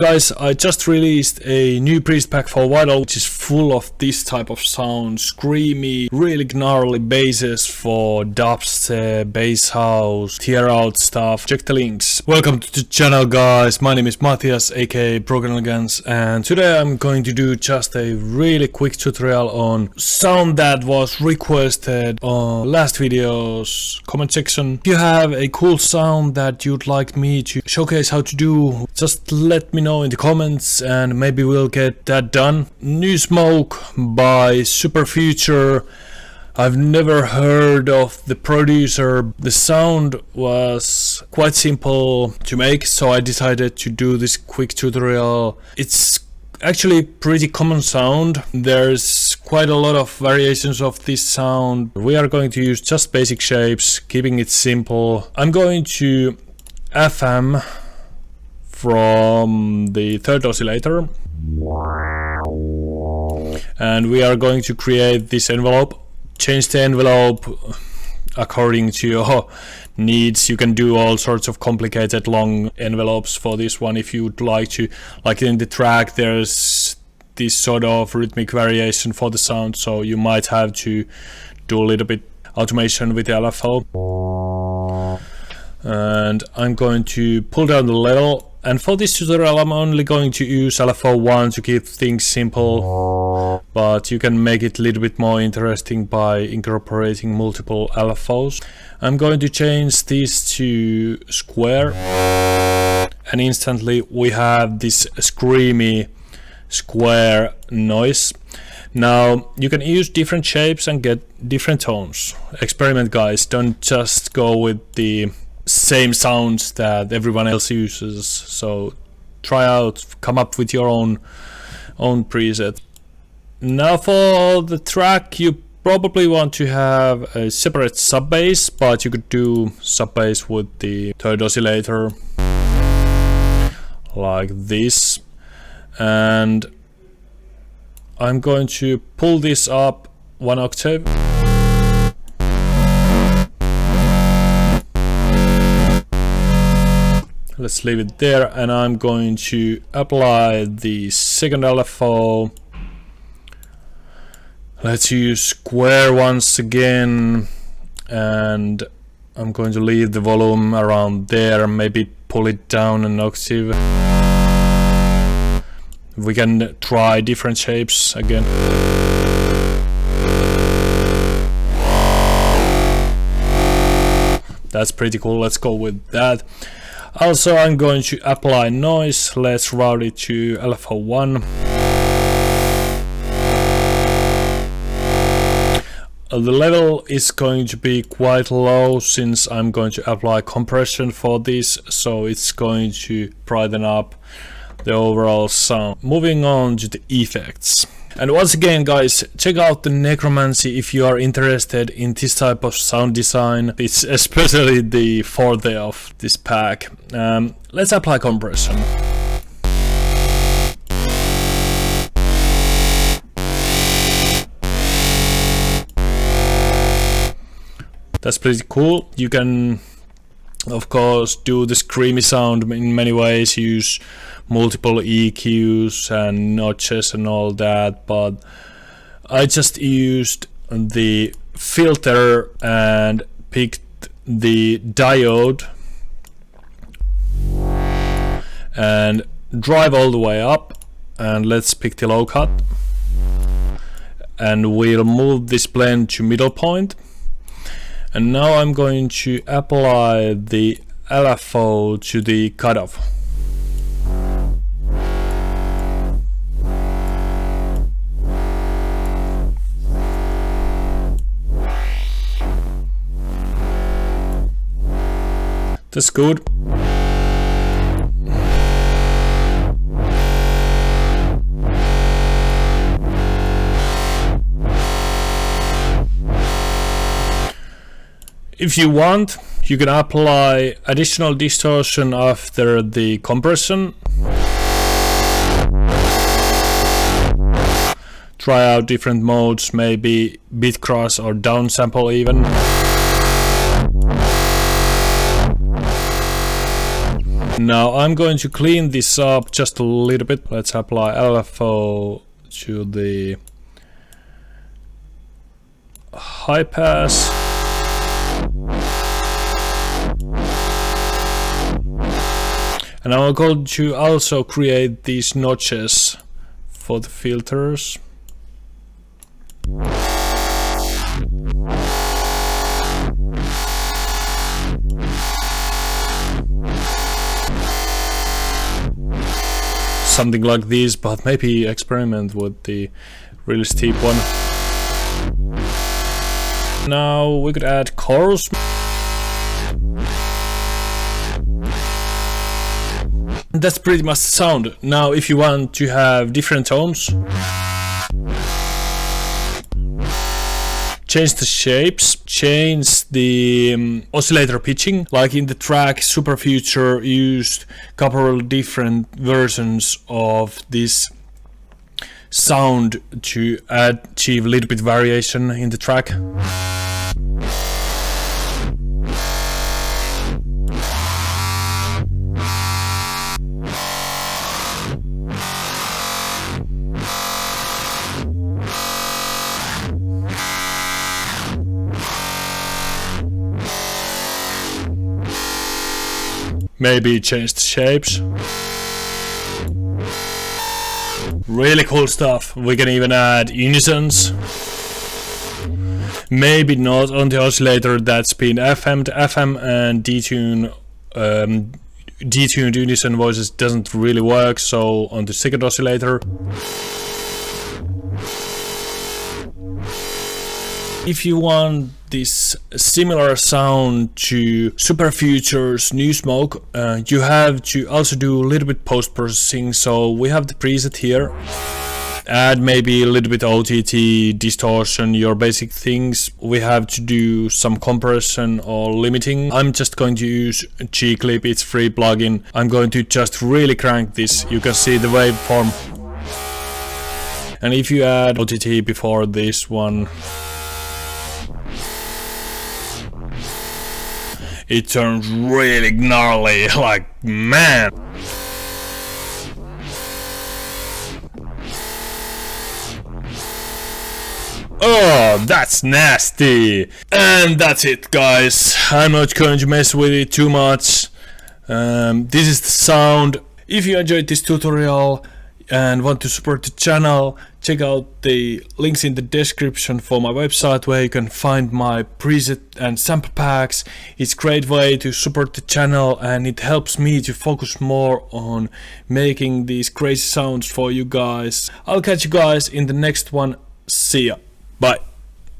Guys, I just released a new preset pack for Vital, which is full of this type of sound, screamy, really gnarly basses for dubstep, bass house, tear out stuff. Check the links. Welcome to the channel, guys. My name is Matthias, aka Broken Elegance, and today I'm going to do just a really quick tutorial on sound that was requested on last video's comment section. If you have a cool sound that you'd like me to showcase how to do, just let me know in the comments and maybe we'll get that done. New Smoke by Super Futurel. I've never heard of the producer. The sound was quite simple to make, so I decided to do this quick tutorial. It's actually pretty common sound. There's quite a lot of variations of this sound. We are going to use just basic shapes, keeping it simple. I'm going to FM from the third oscillator, and we are going to create this envelope. Change the envelope according to your needs. You can do all sorts of complicated long envelopes for this one if you'd like to. Like in the track, there's this sort of rhythmic variation for the sound, so you might have to do a little bit automation with the LFO. And I'm going to pull down the level. And for this tutorial I'm only going to use LFO 1 to keep things simple, but you can make it a little bit more interesting by incorporating multiple LFOs. I'm going to change this to square, and instantly we have this screamy square noise. Now you can use different shapes and get different tones. Experiment, guys, don't just go with the same sounds that everyone else uses, so try out, come up with your own preset. Now for the track, you probably want to have a separate sub bass, but you could do sub bass with the third oscillator like this. And I'm going to pull this up 1 octave. Let's leave it there, and I'm going to apply the second LFO. Let's use square once again, and I'm going to leave the volume around there, maybe pull it down an octave. We can try different shapes again. That's pretty cool, let's go with that. Also, I'm going to apply noise. Let's route it to LFO 1. The level is going to be quite low since I'm going to apply compression for this, so it's going to brighten up the overall sound. Moving on to the effects. And once again, guys, check out the Necromancy if you are interested in this type of sound design. It's especially the forte of this pack. Let's apply compression. That's pretty cool. You can, of course, do the screamy sound in many ways, use multiple EQs and notches and all that, but I just used the filter and picked the diode and drive all the way up, and let's pick the low cut, and we'll move this blend to middle point. And now I'm going to apply the LFO to the cutoff. That's good. If you want, you can apply additional distortion after the compression. Try out different modes, maybe bit cross or downsample even. Now I'm going to clean this up just a little bit. Let's apply LFO to the high pass. And I'm going to also create these notches for the filters. Something like this, but maybe experiment with the really steep one. Now we could add chorus. That's pretty much the sound. Now if you want to have different tones, change the shapes, change the oscillator pitching. Like in the track Super Future used a couple different versions of this sound to achieve a little bit variation in the track. Maybe change the shapes. Really cool stuff. We can even add unisons. Maybe not on the oscillator that's been FM to FM, and detuned unison voices doesn't really work, so on the second oscillator. If you want this similar sound to Super Future's New Smoke, you have to also do a little bit post-processing. So we have the preset here. Add maybe a little bit OTT, distortion, your basic things. We have to do some compression or limiting. I'm just going to use G-Clip, it's free plugin. I'm going to just really crank this. You can see the waveform. And if you add OTT before this one, it turns really gnarly, like, man. Oh, that's nasty. And that's it, guys. I'm not going to mess with it too much. This is the sound. If you enjoyed this tutorial and want to support the channel, check out the links in the description for my website, where you can find my preset and sample packs. It's a great way to support the channel, and it helps me to focus more on making these crazy sounds for you guys. I'll catch you guys in the next one. See ya. Bye.